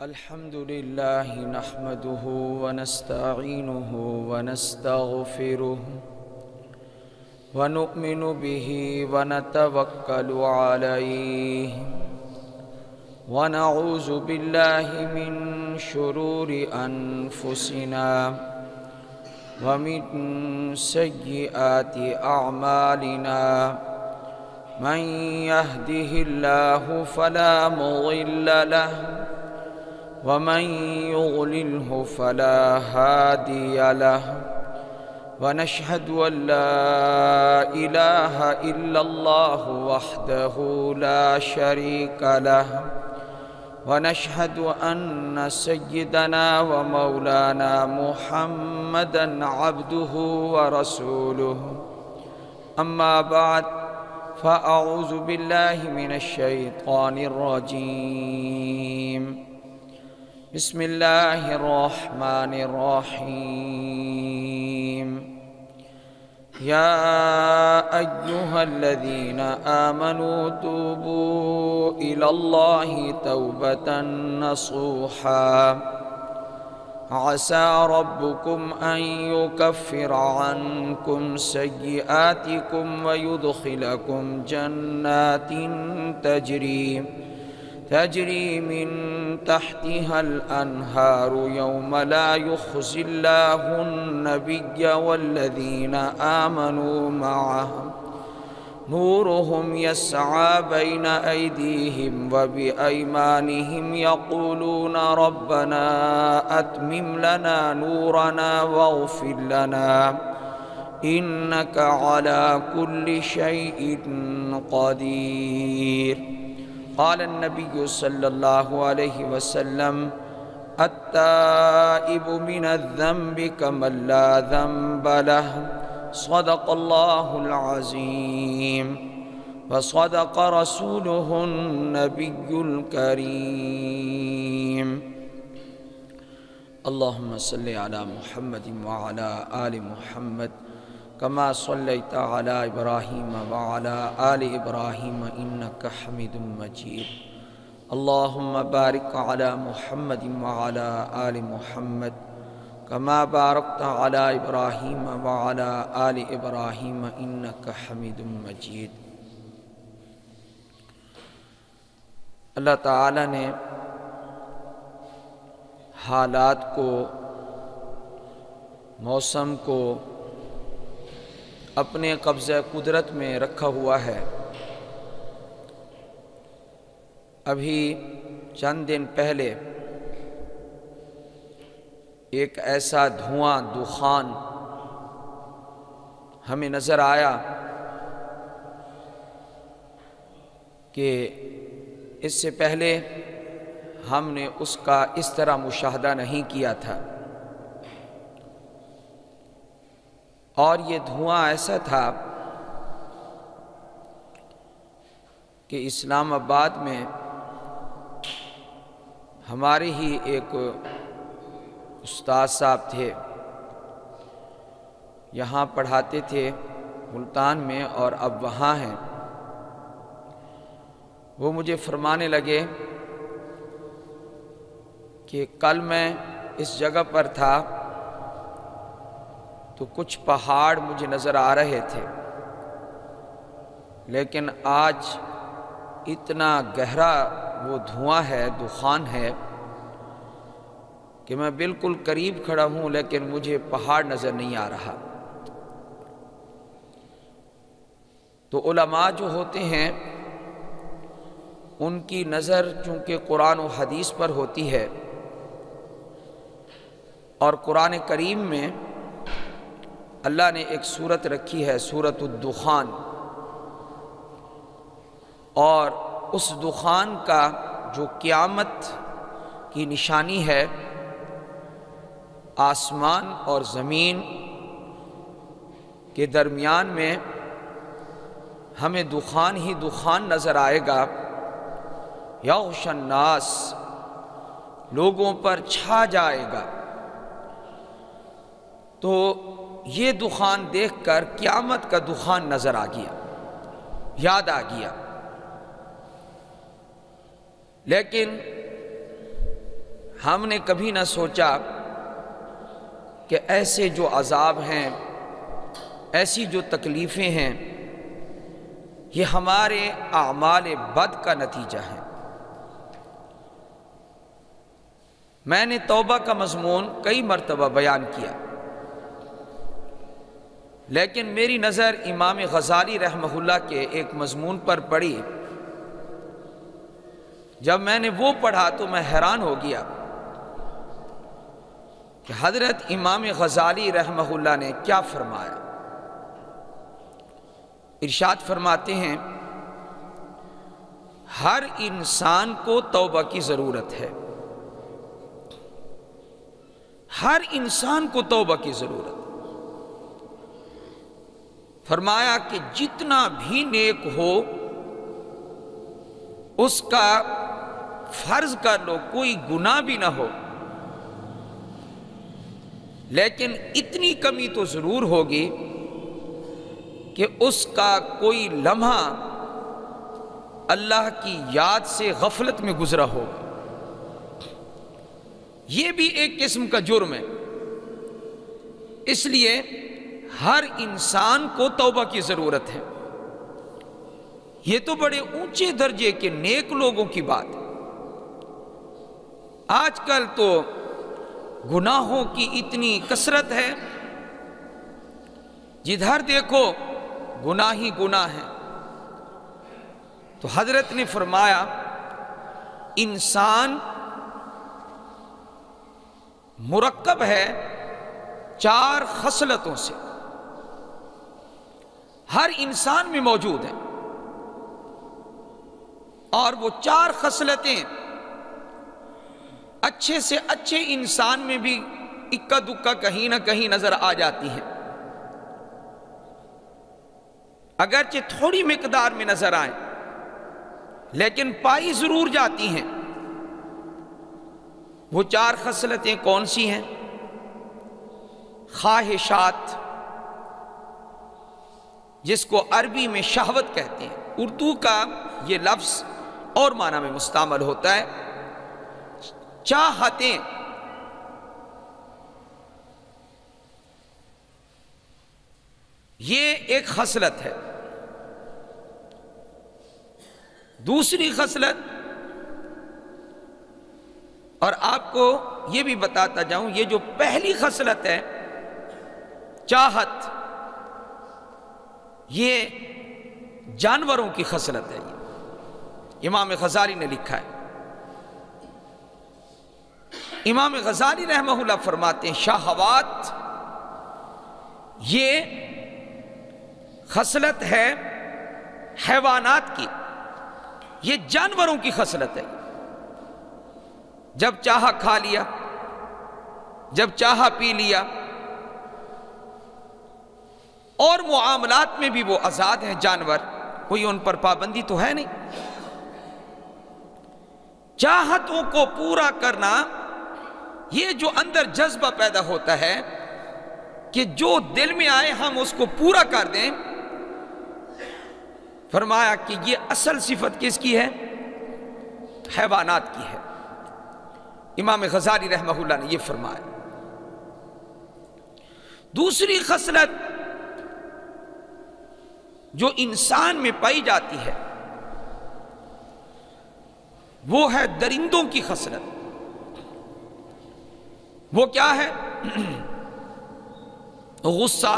الحمد لله نحمده ونستعينه ونستغفره ونؤمن به ونتوكل عليه ونعوذ بالله من شرور أنفسنا ومن سيئات أعمالنا من يهده الله فلا مضل له ومن يضلله فلا هادي له ونشهد أن لا إله إلا الله وحده لا شريك له ونشهد أن سيدنا ومولانا محمدا عبده ورسوله أما بعد فأعوذ بالله من الشيطان الرجيم بسم الله الرحمن الرحيم يا أيها الذين آمنوا توبوا إلى الله توبة نصوحا عسى ربكم أن يكفر عنكم سيئاتكم ويدخلكم جنات تجري من تحتها الأنهار يوم لا يخزي الله النبي والذين آمنوا معه نورهم يسعى بين أيديهم وبأيمانهم يقولون ربنا أتمم لنا نورنا واغفر لنا إنك على كل شيء قدير قال النبي صلى الله عليه وسلم التائب من الذنب كمن لا ذنب له صدق الله العظيم وصدق رسوله النبي الكريم اللهم صل على محمد وعلى آل محمد كما صليت على إبراهيم وعلى آل إبراهيم إنك حميد مجيد اللهم بارك على محمد وعلى آل محمد كما باركت على إبراهيم وعلى آل إبراهيم إنك حميد مجيد اللہ تعالی نے حالات کو، موسم کو اپنے قبضہ قدرت میں رکھا ہوا ہے۔ ابھی چند دن پہلے ایک ایسا دھواں دخان ہمیں نظر آیا کہ اس سے پہلے ہم نے اس کا اس طرح مشاہدہ نہیں کیا تھا، اور یہ دھواں ایسا تھا کہ اسلام آباد میں ہمارے ہی ایک استاد صاحب تھے، یہاں پڑھاتے تھے ملتان میں اور اب وہاں ہیں۔ وہ مجھے فرمانے لگے کہ کل میں اس جگہ پر تھا تو کچھ پہاڑ مجھے نظر آ رہے تھے، لیکن آج اتنا گہرا وہ دھواں ہے، دخان ہے کہ میں بالکل قریب کھڑا ہوں لیکن مجھے پہاڑ نظر نہیں آ رہا۔ تو علماء جو ہوتے ہیں ان کی نظر چونکہ قرآن و حدیث پر ہوتی ہے، اور قرآن کریم میں اللہ نے ایک سورت رکھی ہے، سورۃ الدخان، اور اس دخان کا جو قیامت کی نشانی ہے، آسمان اور زمین کے درمیان میں ہمیں دخان ہی دخان نظر آئے گا، یغش الناس، لوگوں پر چھا جائے گا۔ تو یہ دخان دیکھ کر قیامت کا دخان نظر آ گیا، یاد آ گیا۔ لیکن ہم نے کبھی نہ سوچا کہ ایسے جو عذاب ہیں، ایسی جو تکلیفیں ہیں، یہ ہمارے اعمال بد کا نتیجہ ہے۔ میں نے توبہ کا مضمون کئی مرتبہ بیان کیا، لیکن میری نظر امام غزالی رحمہ اللہ کے ایک مضمون پر پڑی۔ جب میں نے وہ پڑھا تو میں حیران ہو گیا کہ حضرت امام غزالی رحمہ اللہ نے کیا فرمایا۔ ارشاد فرماتے ہیں، ہر انسان کو توبہ کی ضرورت ہے، ہر انسان کو توبہ کی ضرورت ہے۔ فرمایا کہ جتنا بھی نیک ہو اس کا فرض کر لو کوئی گناہ بھی نہ ہو، لیکن اتنی کمی تو ضرور ہوگی کہ اس کا کوئی لمحہ اللہ کی یاد سے غفلت میں گزرا ہوگا۔ یہ بھی ایک قسم کا جرم ہے۔ اس لیے ہر انسان کو توبہ کی ضرورت ہے۔ یہ تو بڑے اونچے درجے کے نیک لوگوں کی بات ہے۔ آج کل تو گناہوں کی اتنی کثرت ہے، جدھر دیکھو گناہ ہی گناہ ہے۔ تو حضرت نے فرمایا انسان مرکب ہے 4 خصلتوں سے، ہر انسان میں موجود ہیں، اور وہ 4 خصلتیں اچھے سے اچھے انسان میں بھی اکا دکا کہیں نہ کہیں نظر آ جاتی ہیں، اگرچہ تھوڑی مقدار میں نظر آئیں لیکن پائی ضرور جاتی ہیں۔ وہ 4 خصلتیں کون سی ہیں؟ خواہشات، جس کو عربی میں شہوت کہتے ہیں، اردو کا یہ لفظ اور معنی میں مستعمل ہوتا ہے، چاہتیں۔ یہ ایک خصلت ہے۔ دوسری خصلت، اور آپ کو یہ بھی بتاتا جاؤں، یہ جو پہلی خصلت ہے چاہت، یہ جانوروں کی خصلت ہے۔ یہ امام غزالی نے لکھا ہے۔ امام غزالی رحمہ اللہ فرماتے ہیں شہوات یہ خصلت ہے حیوانات کی، یہ جانوروں کی خصلت ہے۔ جب چاہا کھا لیا، جب چاہا پی لیا، اور معاملات میں بھی وہ آزاد ہیں جانور، کوئی ان پر پابندی تو ہے نہیں۔ چاہتوں کو پورا کرنا، یہ جو اندر جذبہ پیدا ہوتا ہے کہ جو دل میں آئے ہم اس کو پورا کر دیں، فرمایا کہ یہ اصل صفت کس کی ہے؟ حیوانات کی ہے۔ امام غزالی رحمہ اللہ نے یہ فرمایا۔ دوسری خصلت جو انسان میں پائی جاتی ہے وہ ہے درندوں کی خصلت۔ وہ کیا ہے؟ غصہ،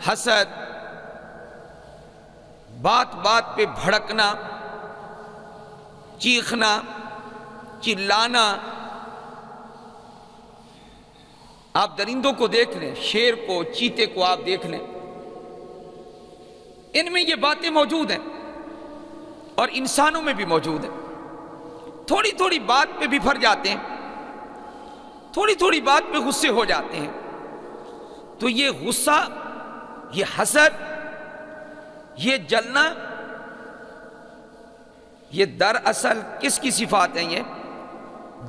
حسد، بات بات پہ بھڑکنا، چیخنا، چلانا۔ آپ درندوں کو دیکھ لیں، شیر کو، چیتے کو آپ دیکھ لیں، ان میں یہ باتیں موجود ہیں، اور انسانوں میں بھی موجود ہیں۔ تھوڑی تھوڑی بات پہ بھی بھر جاتے ہیں، تھوڑی تھوڑی بات پہ غصے ہو جاتے ہیں۔ تو یہ غصہ، یہ حسد، یہ جلنا، یہ دراصل کس کی صفات ہیں؟ یہ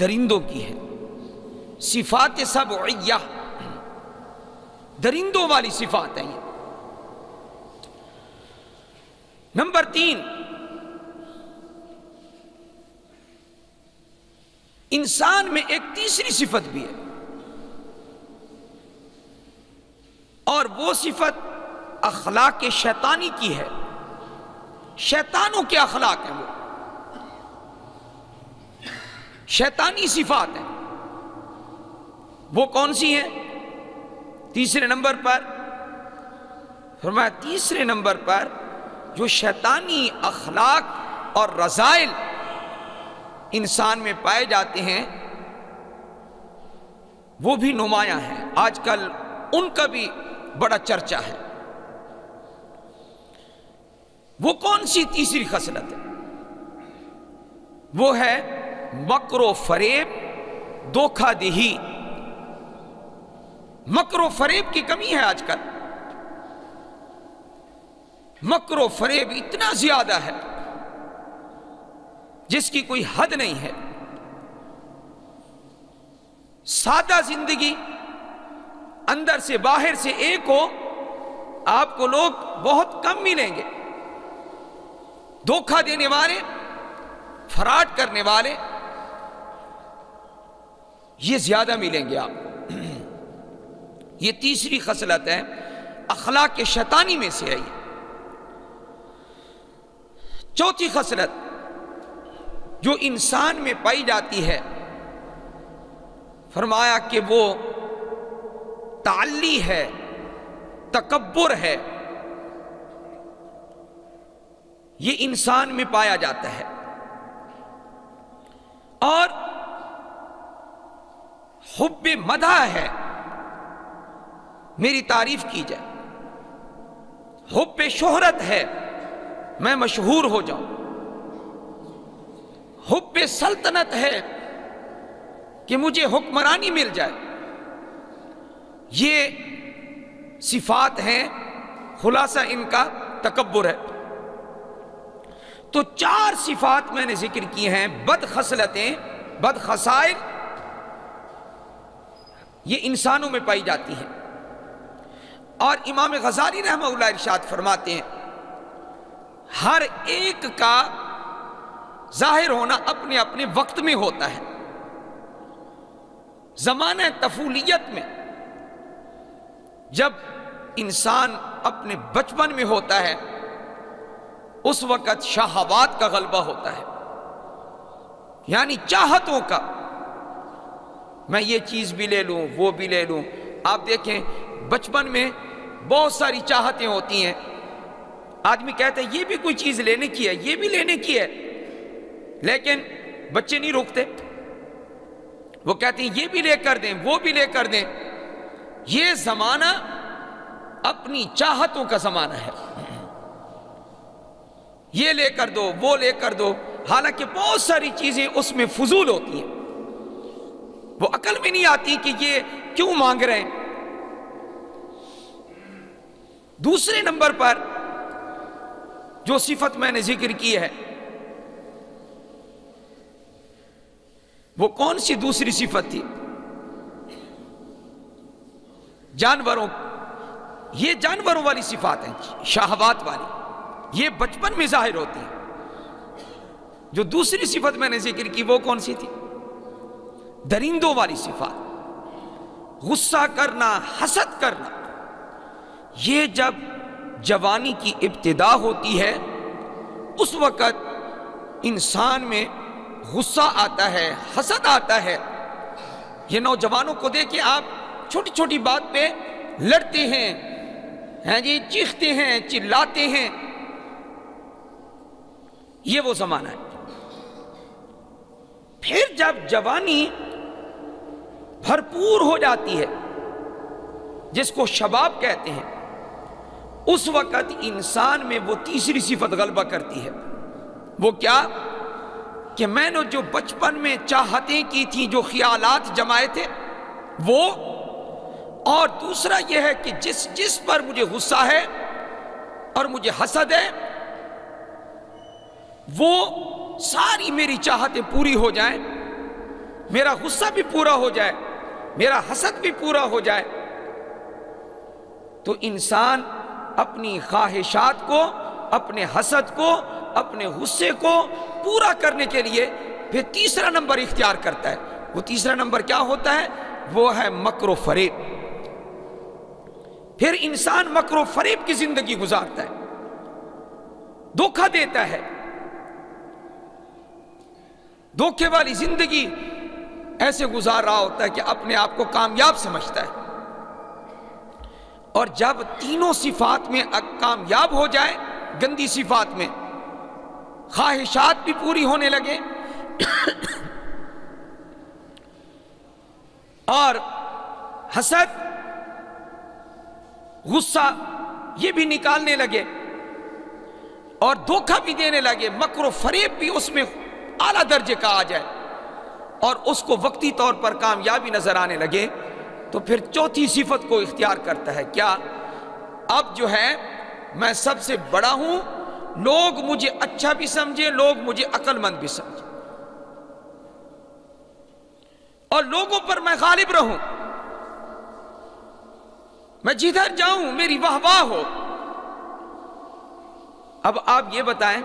درندوں کی ہے، صفات سبعیہ، درندوں والی صفات ہیں یہ۔ نمبر 3، انسان میں ایک تیسری صفت بھی ہے، اور وہ صفت اخلاق شیطانی کی ہے، شیطانوں کے اخلاق ہیں، وہ شیطانی صفات ہیں۔ وہ کون سی ہیں؟ تیسرے نمبر پر فرمایا، تیسرے نمبر پر جو شیطانی اخلاق اور رذائل انسان میں پائے جاتے ہیں وہ بھی نمایاں ہیں، آج کل ان کا بھی بڑا چرچا ہے۔ وہ کون سی تیسری خصلت ہے؟ وہ ہے مکر و فریب، دھوکہ دہی۔ مکر و فریب کی کمی ہے آج کل، مکر و فریب اتنا زیادہ ہے جس کی کوئی حد نہیں ہے۔ سادہ زندگی اندر سے باہر سے ایک ہو، آپ کو لوگ بہت کم ملیں گے۔ دھوکہ دینے والے، فراڈ کرنے والے، یہ زیادہ ملیں گے آپ کو۔ یہ تیسری خصلت ہے، اخلاق شیطانی میں سے ہے یہ۔ چوتھی خصلت جو انسان میں پائی جاتی ہے، فرمایا کہ وہ تعلی ہے، تکبر ہے، یہ انسان میں پایا جاتا ہے۔ اور حب مدح ہے، میری تعریف کی جائے۔ حب شہرت ہے، میں مشہور ہو جاؤں۔ حب سلطنت ہے کہ مجھے حکمرانی مل جائے۔ یہ صفات ہیں، خلاصہ ان کا تکبر ہے۔ تو چار صفات میں نے ذکر کی ہیں، بد خصلتیں، بد خصائل، یہ انسانوں میں پائی جاتی ہیں۔ اور امام غزالی رحمہ اللہ ارشاد فرماتے ہیں، ہر ایک کا ظاہر ہونا اپنے اپنے وقت میں ہوتا ہے۔ زمانہ طفولیت میں جب انسان اپنے بچپن میں ہوتا ہے، اس وقت شہوات کا غلبہ ہوتا ہے، یعنی چاہتوں کا۔ میں یہ چیز بھی لے لوں، وہ بھی لے لوں۔ آپ دیکھیں بچپن میں بہت ساری چاہتیں ہوتی ہیں، آدمی کہتا ہے یہ بھی کوئی چیز لینے کی ہے، یہ بھی لینے کی ہے، لیکن بچے نہیں روکتے، وہ کہتے ہیں یہ بھی لے کر دیں، وہ بھی لے کر دیں۔ یہ زمانہ اپنی چاہتوں کا زمانہ ہے، یہ لے کر دو، وہ لے کر دو، حالانکہ بہت ساری چیزیں اس میں فضول ہوتی ہیں، وہ عقل میں نہیں آتی کہ یہ کیوں مانگ رہے ہیں۔ دوسرے نمبر پر جو صفت میں نے ذکر کی ہے، وہ کون سی دوسری صفت تھی؟ جانوروں، یہ جانوروں والی صفات ہیں، شہوات والی، یہ بچپن میں ظاہر ہوتی ہیں۔ جو دوسری صفت میں نے ذکر کی وہ کون سی تھی؟ درندوں والی صفات، غصہ کرنا، حسد کرنا۔ یہ جب جوانی کی ابتدا ہوتی ہے، اس وقت انسان میں غصہ آتا ہے، حسد آتا ہے۔ یہ نوجوانوں کو دیکھیں آپ، چھوٹی چھوٹی بات پہ لڑتے ہیں جی، چیختے ہیں، چلاتے ہیں۔ یہ وہ زمانہ ہے۔ پھر جب جوانی بھرپور ہو جاتی ہے، جس کو شباب کہتے ہیں، اس وقت انسان میں وہ تیسری صفت غلبہ کرتی ہے۔ وہ کیا؟ کہ میں نے جو بچپن میں چاہتیں کی تھی، جو خیالات جمائے تھے وہ، اور دوسرا یہ ہے کہ جس پر مجھے غصہ ہے اور مجھے حسد ہے، وہ ساری میری چاہتیں پوری ہو جائیں، میرا غصہ بھی پورا ہو جائے، میرا حسد بھی پورا ہو جائے۔ تو انسان اپنی خواہشات کو، اپنے حسد کو، اپنے غصے کو پورا کرنے کے لیے پھر تیسرا نمبر اختیار کرتا ہے۔ وہ تیسرا نمبر کیا ہوتا ہے؟ وہ ہے مکر و فریب۔ پھر انسان مکر و فریب کی زندگی گزارتا ہے، دھوکہ دیتا ہے، دھوکے والی زندگی ایسے گزار رہا ہوتا ہے کہ اپنے آپ کو کامیاب سمجھتا ہے۔ اور جب تینوں صفات میں کامیاب ہو جائے، گندی صفات میں خواہشات بھی پوری ہونے لگے اور حسد، غصہ یہ بھی نکالنے لگے اور دھوکہ بھی دینے لگے، مکر و فریب بھی اس میں اعلیٰ درجے کا آ جائے اور اس کو وقتی طور پر کامیابی نظر آنے لگے، تو پھر چوتھی صفت کو اختیار کرتا ہے۔ کیا؟ اب جو ہے میں سب سے بڑا ہوں، لوگ مجھے اچھا بھی سمجھے، لوگ مجھے عقل مند بھی سمجھے، اور لوگوں پر میں غالب رہوں، میں جدھر جاؤں میری واہ واہ ہو۔ اب آپ یہ بتائیں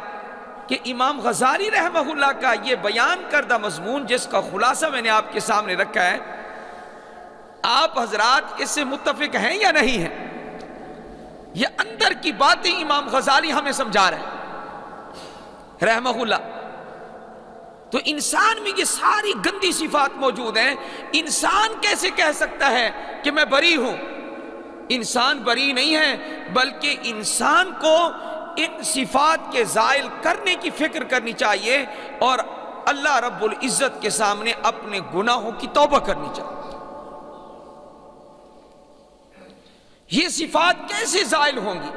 کہ امام غزالی رحمہ اللہ کا یہ بیان کردہ مضمون، جس کا خلاصہ میں نے آپ کے سامنے رکھا ہے، آپ حضرات اس سے متفق ہیں یا نہیں ہیں؟ یہ اندر کی باتیں امام غزالی ہمیں سمجھا رہے ہیں رحمہ اللہ۔ تو انسان میں یہ ساری گندی صفات موجود ہیں، انسان کیسے کہہ سکتا ہے کہ میں بری ہوں؟ انسان بری نہیں ہے، بلکہ انسان کو ان صفات کے زائل کرنے کی فکر کرنی چاہیے اور اللہ رب العزت کے سامنے اپنے گناہوں کی توبہ کرنی چاہیے۔ یہ صفات کیسے زائل ہوں گی؟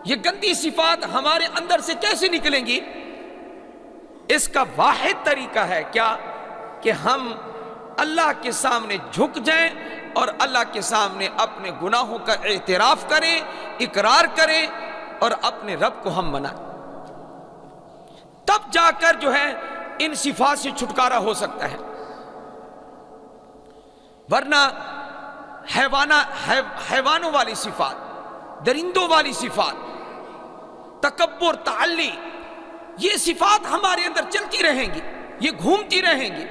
یہ گندی صفات ہمارے اندر سے کیسے نکلیں گی؟ اس کا واحد طریقہ ہے کیا؟ کہ ہم اللہ کے سامنے جھک جائیں اور اللہ کے سامنے اپنے گناہوں کا اعتراف کریں، اقرار کریں اور اپنے رب کو ہم منائیں، تب جا کر جو ہے ان صفات سے چھٹکارا ہو سکتا ہے۔ ورنہ حیوانوں والی صفات، درندوں والی صفات، تکبر، تعلی، یہ صفات ہمارے اندر چلتی رہیں گی، یہ گھومتی رہیں گی۔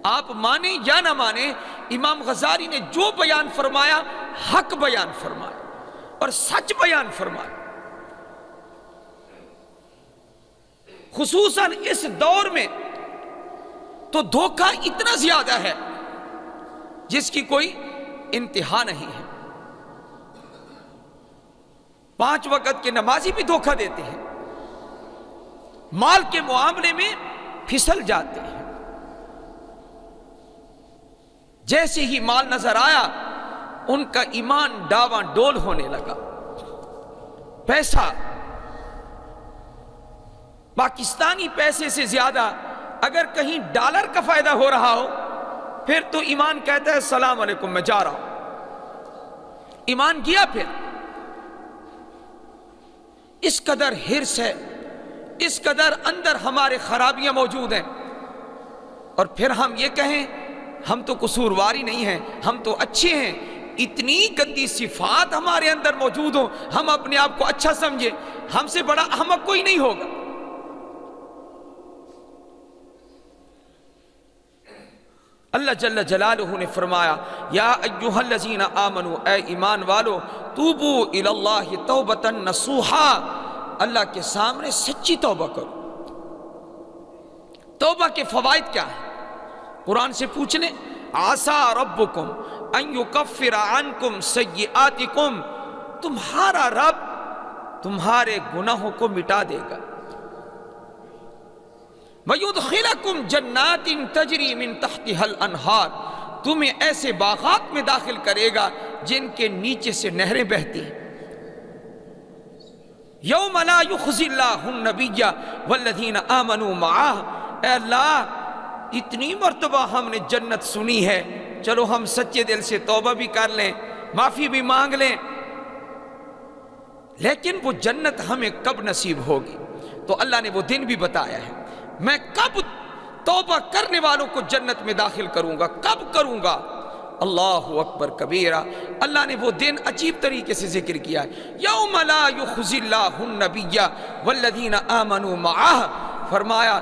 آپ مانیں یا نہ مانیں، امام غزالی نے جو بیان فرمایا حق بیان فرمایا اور سچ بیان فرمایا۔ خصوصاً اس دور میں تو دھوکہ اتنا زیادہ ہے جس کی کوئی انتہا نہیں ہے۔ 5 وقت کے نمازی بھی دھوکہ دیتے ہیں، مال کے معاملے میں پھسل جاتے ہیں، جیسے ہی مال نظر آیا ان کا ایمان ڈاواں ڈول ہونے لگا۔ پیسہ، پاکستانی پیسے سے زیادہ اگر کہیں ڈالر کا فائدہ ہو رہا ہو پھر تو ایمان کہتا ہے السلام علیکم میں جا رہا ہوں، ایمان گیا۔ پھر اس قدر حرص ہے، اس قدر اندر ہمارے خرابیاں موجود ہیں، اور پھر ہم یہ کہیں ہم تو قصورواری نہیں ہیں، ہم تو اچھے ہیں۔ اتنی گندی صفات ہمارے اندر موجود ہوں، ہم اپنے آپ کو اچھا سمجھے، ہم سے بڑا احمق کوئی نہیں ہوگا۔ اللہ جل جلالہ نے فرمایا یا ایھا الذین آمنوا، اے ایمان والو، توبوا الی اللہ توبۃ نصوحا، اللہ کے سامنے سچی توبہ کرو۔ توبہ کے فوائد کیا ہیں؟ قرآن سے پوچھ لیں، عسیٰ ربکم ان یکفر عنکم سیئاتکم، تمہارا رب تمہارے گناہوں کو مٹا دے گا۔ وَيُدْخِلَكُمْ جَنَّاتٍ تَجْرِي مِن تَحْتِهَا الْأَنْهَارُ، تمہیں ایسے باغات میں داخل کرے گا جن کے نیچے سے نہریں بہتی ہیں۔ یوم لا یخزی اللہ النبی والذین آمنوا معہ، اے اللہ اتنی مرتبہ ہم نے جنت سنی ہے، چلو ہم سچے دل سے توبہ بھی کر لیں، معافی بھی مانگ لیں، لیکن وہ جنت ہمیں کب نصیب ہوگی؟ تو اللہ نے وہ دن بھی بتایا ہے، میں کب توبہ کرنے والوں کو جنت میں داخل کروں گا، کب کروں گا؟ اللہ اکبر کبیرہ۔ اللہ نے وہ دن عجیب طریقے سے ذکر کیا ہے، یوم لا یخزی اللہ النبی والذین آمنوا معہ، فرمایا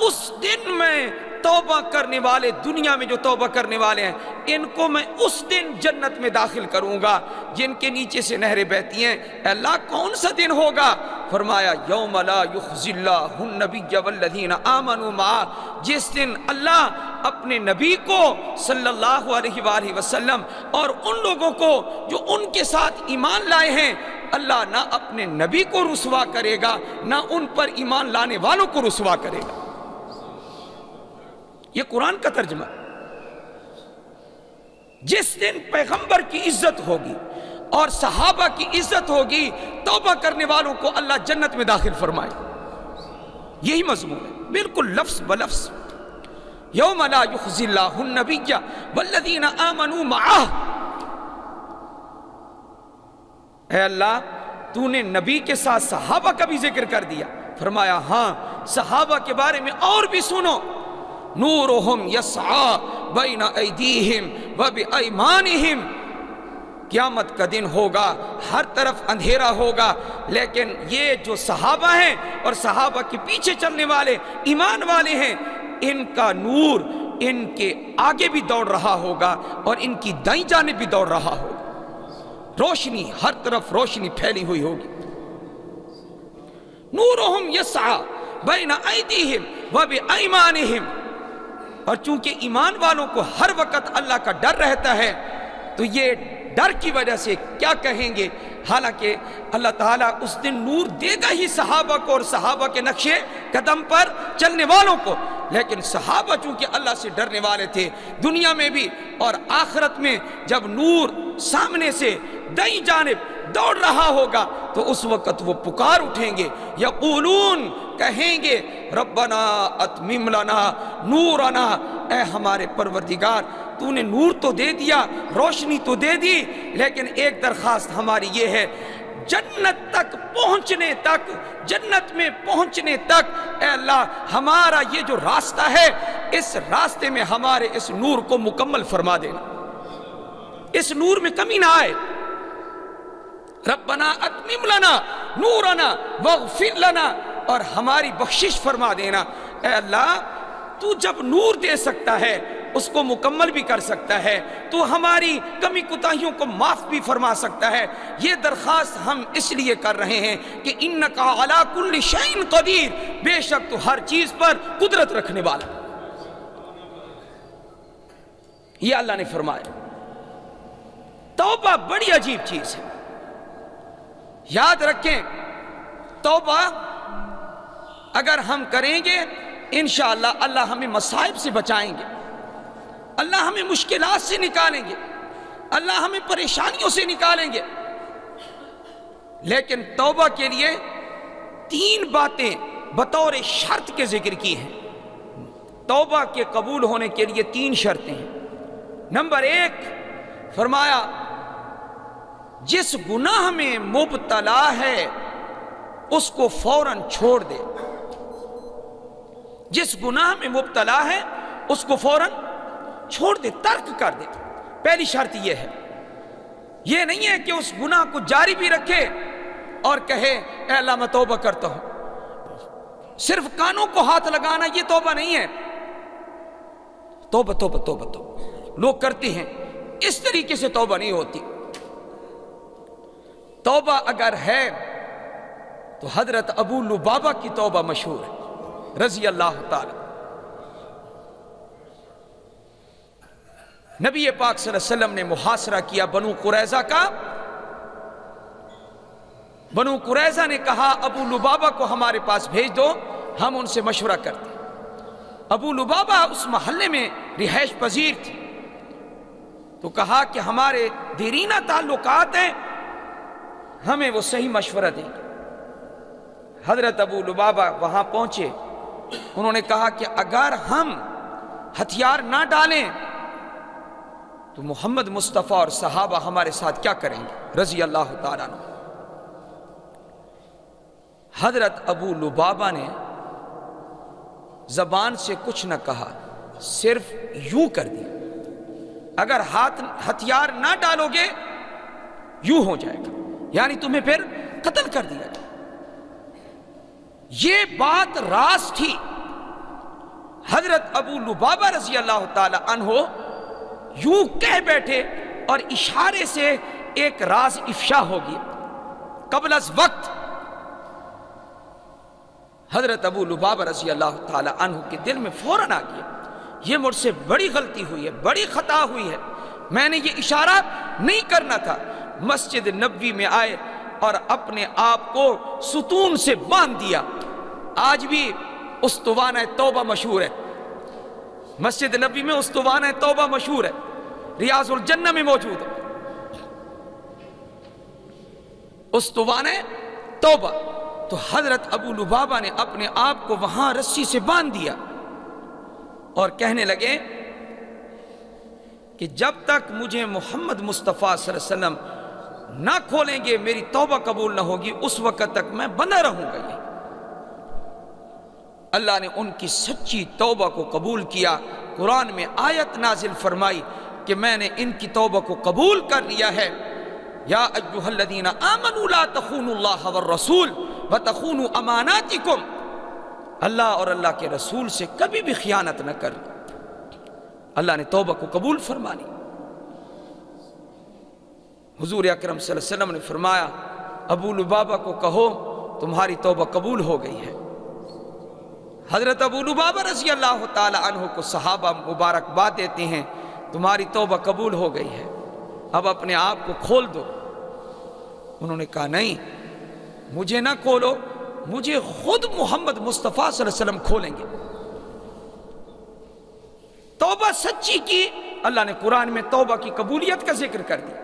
اس دن میں توبہ کرنے والے، دنیا میں جو توبہ کرنے والے ہیں، ان کو میں اس دن جنت میں داخل کروں گا جن کے نیچے سے نہریں بہتی ہیں۔ اے اللہ کون سا دن ہوگا؟ فرمایا یوم لا یخزی اللہ النبی والذین آمنوا معہ، جس دن اللہ اپنے نبی کو صلی اللہ علیہ وآلہ وسلم اور ان لوگوں کو جو ان کے ساتھ ایمان لائے ہیں، اللہ نہ اپنے نبی کو رسوا کرے گا نہ ان پر ایمان لانے والوں کو رسوا کرے گا۔ یہ قرآن کا ترجمہ۔ جس دن پیغمبر کی عزت ہوگی اور صحابہ کی عزت ہوگی، توبہ کرنے والوں کو اللہ جنت میں داخل فرمائے۔ یہی مضمون ہے، بالکل لفظ بلفظ۔ یوم لا یخزی اللہ النبی والذین آمنوا معہ۔ اے اللہ تو نے نبی کے ساتھ صحابہ کا بھی ذکر کر دیا۔ فرمایا ہاں، صحابہ کے بارے میں اور بھی سنو۔ نورہم یسعی بین ایدیہم وبایمانہم، قیامت کا دن ہوگا، ہر طرف اندھیرا ہوگا، لیکن یہ جو صحابہ ہیں اور صحابہ کے پیچھے چلنے والے ایمان والے ہیں، ان کا نور ان کے آگے بھی دوڑ رہا ہوگا اور ان کی دائیں جانب بھی دوڑ رہا ہوگا۔ روشنی، ہر طرف روشنی پھیلی ہوئی ہوگی۔ نورہم یسعی بین ایدیہم وبایمانہم، اور چونکہ ایمان والوں کو ہر وقت اللہ کا ڈر رہتا ہے تو یہ ڈر کی وجہ سے کیا کہیں گے، حالانکہ اللہ تعالیٰ اس دن نور دے گا ہی صحابہ کو اور صحابہ کے نقشے قدم پر چلنے والوں کو، لیکن صحابہ چونکہ اللہ سے ڈرنے والے تھے، دنیا میں بھی اور آخرت میں جب نور سامنے سے دائیں جانب دوڑ رہا ہوگا تو اس وقت وہ پکار اٹھیں گے، یقولون، کہیں گے ربنا اتمم لنا نورنا، اے ہمارے پروردگار تو نے نور تو دے دیا، روشنی تو دے دی، لیکن ایک درخواست ہماری یہ ہے، جنت تک پہنچنے تک، جنت میں پہنچنے تک اے اللہ ہمارا یہ جو راستہ ہے، اس راستے میں ہمارے اس نور کو مکمل فرما دینا، اس نور میں کمی نہ آئے۔ ربنا اتمم لنا نورنا واغفر لنا، اور ہماری بخشش فرما دینا۔ اے اللہ تو جب نور دے سکتا ہے اس کو مکمل بھی کر سکتا ہے، تو ہماری کمی کوتاہیوں کو معاف بھی فرما سکتا ہے۔ یہ درخواست ہم اس لیے کر رہے ہیں کہ انکا علی کل شیء قدیر، بے شک تو ہر چیز پر قدرت رکھنے والا۔ یہ اللہ نے فرمایا۔ توبہ بڑی عجیب چیز ہے، یاد رکھیں توبہ اگر ہم کریں گے انشاءاللہ اللہ ہمیں مصائب سے بچائیں گے، اللہ ہمیں مشکلات سے نکالیں گے، اللہ ہمیں پریشانیوں سے نکالیں گے۔ لیکن توبہ کے لیے 3 باتیں بطور شرط کے ذکر کی ہیں۔ توبہ کے قبول ہونے کے لیے 3 شرطیں ہیں۔ نمبر 1 فرمایا جس گناہ میں مبتلا ہے اس کو فوراً چھوڑ دے، جس گناہ میں مبتلا ہے اس کو فوراً چھوڑ دے، ترک کر دے۔ پہلی شرط یہ ہے، یہ نہیں ہے کہ اس گناہ کو جاری بھی رکھے اور کہے اے اللہ میں توبہ کرتا ہوں، صرف کانوں کو ہاتھ لگانا یہ توبہ نہیں ہے۔ توبہ توبہ توبہ توبہ لوگ کرتے ہیں، اس طریقے سے توبہ نہیں ہوتی۔ توبہ اگر ہے تو حضرت ابو لبابہ کی توبہ مشہور ہے رضی اللہ تعالی۔ نبی پاک صلی اللہ علیہ وسلم نے محاصرہ کیا بنو قریظہ کا۔ بنو قریظہ نے کہا ابو لبابہ کو ہمارے پاس بھیج دو، ہم ان سے مشورہ کرتے ہیں۔ ابو لبابہ اس محلے میں رہائش پذیر تھی، تو کہا کہ ہمارے دیرینہ تعلقات ہیں، ہمیں وہ صحیح مشورہ دیں گے۔ حضرت ابو لبابہ وہاں پہنچے، انہوں نے کہا کہ اگر ہم ہتھیار نہ ڈالیں تو محمد مصطفیٰ اور صحابہ ہمارے ساتھ کیا کریں گے رضی اللہ تعالیٰ عنہ۔ حضرت ابو لبابہ نے زبان سے کچھ نہ کہا، صرف یوں کر دیا، اگر ہتھیار نہ ڈالو گے یوں ہو جائے گا، یعنی تمہیں پھر قتل کر دیا گیا۔ یہ بات راز تھی، حضرت ابو لبابہ رضی اللہ تعالی عنہ یوں کہہ بیٹھے اور اشارے سے ایک راز افشا ہو گیا قبل از وقت۔ حضرت ابو لبابہ رضی اللہ تعالی عنہ کے دل میں فوراً آ گیا، یہ مجھ سے بڑی غلطی ہوئی ہے، بڑی خطا ہوئی ہے، میں نے یہ اشارہ نہیں کرنا تھا۔ مسجد نبوی میں آئے اور اپنے آپ کو ستون سے باندھ دیا۔ آج بھی استوانہ توبہ مشہور ہے، مسجد نبوی میں استوانہ توبہ مشہور ہے، ریاض الجنہ میں موجود ہے استوانہ توبہ۔ تو حضرت ابو لبابہ نے اپنے آپ کو وہاں رسی سے باندھ دیا اور کہنے لگے کہ جب تک مجھے محمد مصطفیٰ صلی اللہ علیہ وسلم نہ کھولیں گے میری توبہ قبول نہ ہوگی، اس وقت تک میں بنا رہوں گا۔ یہ اللہ نے ان کی سچی توبہ کو قبول کیا۔ قرآن میں آیت نازل فرمائی کہ میں نے ان کی توبہ کو قبول کر لیا ہے۔ یا ایھا الذین آمنوا لا تخونوا اللہ والرسول وتخونوا اماناتکم، اللہ اور اللہ کے رسول سے کبھی بھی خیانت نہ کر۔ اللہ نے توبہ کو قبول فرما لی۔ حضور اکرم صلی اللہ علیہ وسلم نے فرمایا ابو لبابہ کو کہو تمہاری توبہ قبول ہو گئی ہے۔ حضرت ابو لبابہ رضی اللہ تعالی عنہ کو صحابہ مبارکباد دیتے ہیں، تمہاری توبہ قبول ہو گئی ہے، اب اپنے آپ کو کھول دو۔ انہوں نے کہا نہیں، مجھے نہ کھولو، مجھے خود محمد مصطفیٰ صلی اللہ علیہ وسلم کھولیں گے۔ توبہ سچی کی، اللہ نے قرآن میں توبہ کی قبولیت کا ذکر کر دیا۔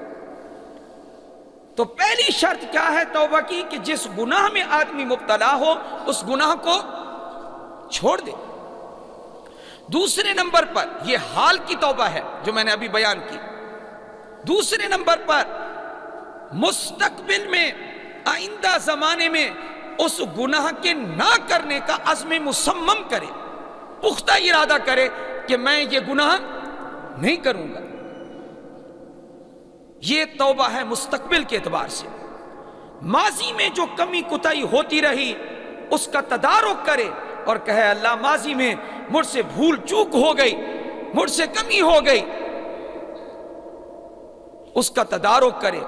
تو پہلی شرط کیا ہے توبہ کی؟ کہ جس گناہ میں آدمی مبتلا ہو اس گناہ کو چھوڑ دے۔ دوسرے نمبر پر یہ حال کی توبہ ہے جو میں نے ابھی بیان کی۔ دوسرے نمبر پر مستقبل میں، آئندہ زمانے میں اس گناہ کے نہ کرنے کا عزم مصمم کرے، پختہ ارادہ کرے کہ میں یہ گناہ نہیں کروں گا۔ یہ توبہ ہے مستقبل کے اعتبار سے۔ ماضی میں جو کمی کوتاہی ہوتی رہی اس کا تدارک کرے اور کہے اللہ ماضی میں مجھ سے بھول چوک ہو گئی، مجھ سے کمی ہو گئی، اس کا تدارک کرے۔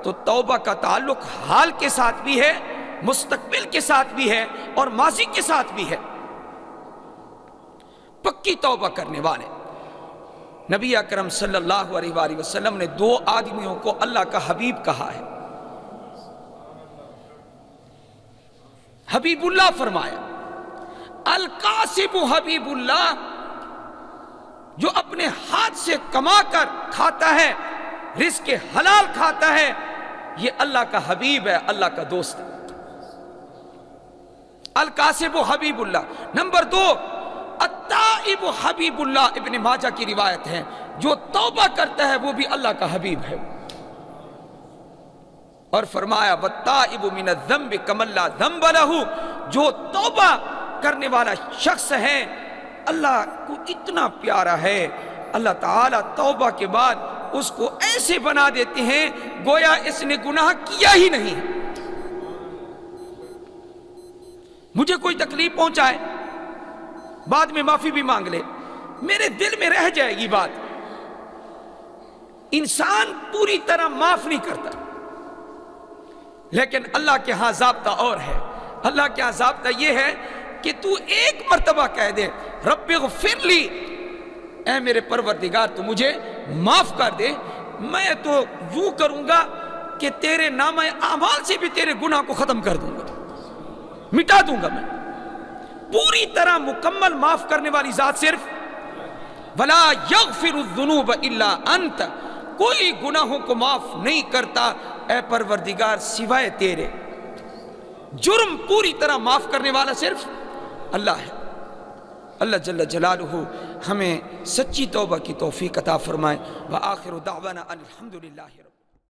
تو توبہ کا تعلق حال کے ساتھ بھی ہے، مستقبل کے ساتھ بھی ہے اور ماضی کے ساتھ بھی ہے۔ پکی توبہ کرنے والے نبی اکرم صلی اللہ علیہ وآلہ وسلم نے دو آدمیوں کو اللہ کا حبیب کہا ہے۔ حبیب اللہ فرمایا، القاسب حبیب اللہ، جو اپنے ہاتھ سے کما کر کھاتا ہے، رزق حلال کھاتا ہے، یہ اللہ کا حبیب ہے، اللہ کا دوست ہے۔ القاسب حبیب اللہ۔ نمبر دو، التائب حبیب اللہ، ابن ماجہ کی روایت ہے، جو توبہ کرتا ہے وہ بھی اللہ کا حبیب ہے۔ اور فرمایا والتائب من الذنب کمن لا ذنب لہ، جو توبہ کرنے والا شخص ہے اللہ کو اتنا پیارا ہے، اللہ تعالیٰ توبہ کے بعد اس کو ایسے بنا دیتے ہیں گویا اس نے گناہ کیا ہی نہیں۔ مجھے کوئی تکلیف پہنچائے، بعد میں معافی بھی مانگ لے، میرے دل میں رہ جائے گی بات۔ انسان پوری طرح معاف نہیں کرتا، لیکن اللہ کے ہاں ضابطہ اور ہے۔ اللہ کے ہاں ضابطہ یہ ہے کہ تو ایک مرتبہ کہہ دے رب اغفر لی، اے میرے پروردگار تو مجھے معاف کر دے، میں تو یوں کروں گا کہ تیرے نامہ اعمال سے بھی تیرے گناہ کو ختم کر دوں گا، مٹا دوں گا۔ میں پوری طرح مکمل معاف کرنے والی ذات صرف ولا یغفر الذنوب الا انت، کوئی گناہوں کو معاف نہیں کرتا اے پروردگار سوائے تیرے۔ جرم پوری طرح معاف کرنے والا صرف اللہ ہے۔ اللہ جل جلالہ ہمیں سچی توبہ کی توفیق عطا فرمائے۔ وآخر دعوانا الحمدللہ۔